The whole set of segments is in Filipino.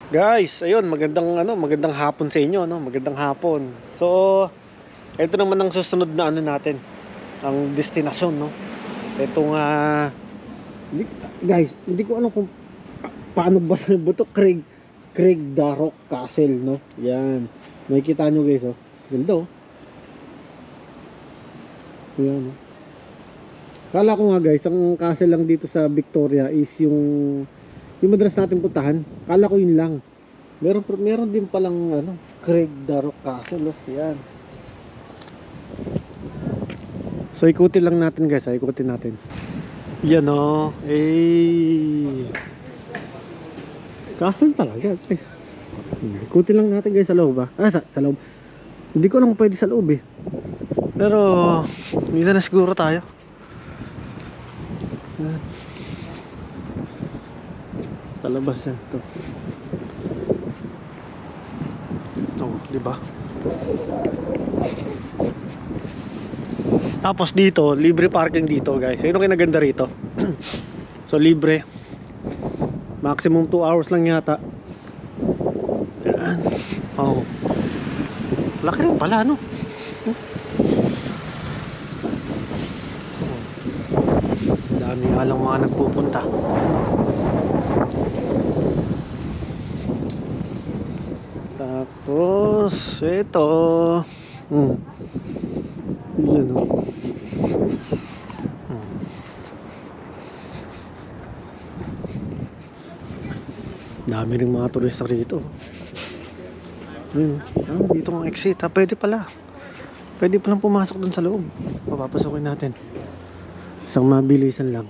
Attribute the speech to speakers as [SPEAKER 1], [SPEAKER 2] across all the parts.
[SPEAKER 1] Guys, ayun, magandang hapon sa inyo, no? Magandang hapon. So, ito naman ang susunod na natin, ang destinasyon, no? Itong guys, hindi ko alam kung paano basahin ba ito. Craig Darroch Castle, no? Yan. Makikita nyo guys, oh. Ganda, oh. Yan, oh. Kala ko nga guys, ang castle lang dito sa Victoria is yung madalas natin puntahan. Kala ko yun lang. Meron din palang Craig Darroch Castle, oh. Yan. So ikutin lang natin guys, ikutin natin. Yan, oh. Castle talaga guys. Ikutin lang natin guys sa loob, ah. Sa loob. Hindi ko lang pwede sa loob eh. Pero minsan na siguro tayo. Yan. Sa labas yan to. Oh, di ba? Tapos dito, libre parking dito, guys. Ito kinaganda rito. So libre. Maximum 2 hours lang yata. Yan. Oh. Laki rin pala, no? Dami nga lang mga nagpupunta. Tapos ito yan, oh. Dami rin mga turista rito. Yun. Dito ang exit. Pwede palang pumasok dun sa loob. Papapasokin natin. Isang mabilisan lang.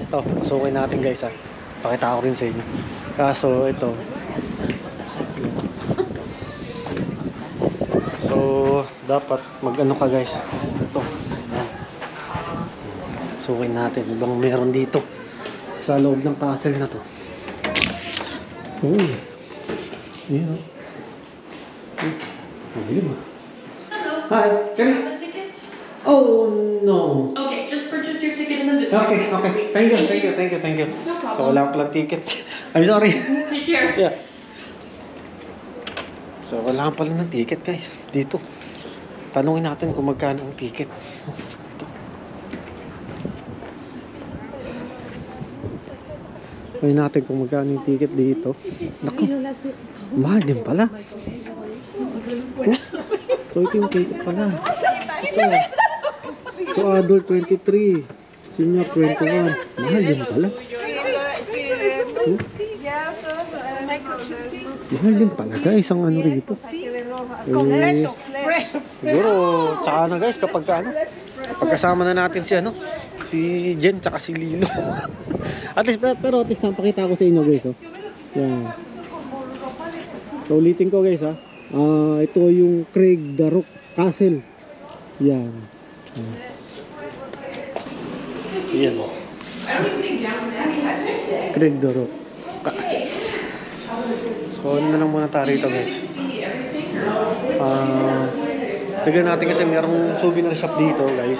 [SPEAKER 1] Ito, pasukin natin guys, ha. Pakita ko rin sa inyo. Kaso ito, so dapat mag-ano ka guys. Ito, pasukin natin ibang meron dito sa loob ng castle na to. Yeah. Hi, can I? Oh no.
[SPEAKER 2] Okay, just purchase your ticket in the visitor center.
[SPEAKER 1] Okay. Thank you.
[SPEAKER 2] No problem.
[SPEAKER 1] So wala palang ticket. I'm sorry.
[SPEAKER 2] Take care.
[SPEAKER 1] Yeah. So wala pala ng ticket guys dito. Tanungin natin kung magkano ang ticket. Ito. Tanungin natin kung magkano yung ticket dito. Naku, mahal din pala. So ito yung ticket pala. Ito. So adult 23, senior 21. Mahal din pala. Mahal din pala guys ang rito. Siguro tsaka na guys kapag pagkasama na natin si Jen tsaka si Lilo. pero at least napakita ko sa inyo guys, oh. Yan. So ulitin ko guys, ha. Ito yung Craig Darroch Castle. Yan. Yan, oh. Craig Darroch Castle. So ano na lang muna tayo rito guys. Tignan natin kasi merong souvenir shop dito guys.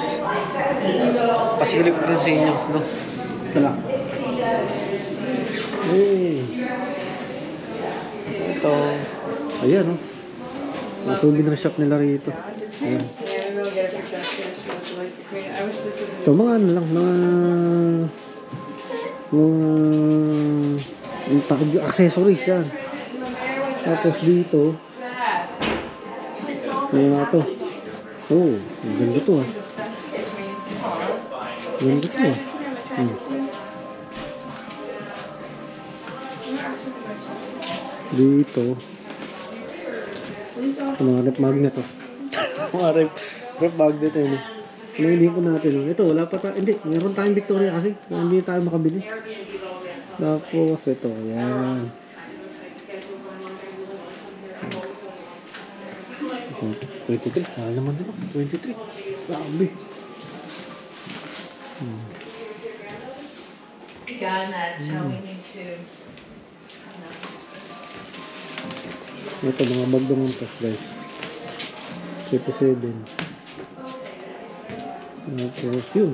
[SPEAKER 1] Pasilip ko rin sa inyo, no? Tala. Ito. Ayan, oh. May souvenir shop nila rito. Ayan. Ito mga lang, mga accessories yan. Tapos dito may mga to. Oh, ganda to, ah. Ganda to, ah. Dito mga rep magnet, oh. Mga rep magnet, eh. Pinilihin ko natin, oh. Ito, wala pa tayo. Hindi, meron tayong Victoria kasi hindi tayo makabili. Tapos ito, yan. 23, naman nila. 23. Grabe. Ito, mga bag naman to, guys. 37. Tapos yun.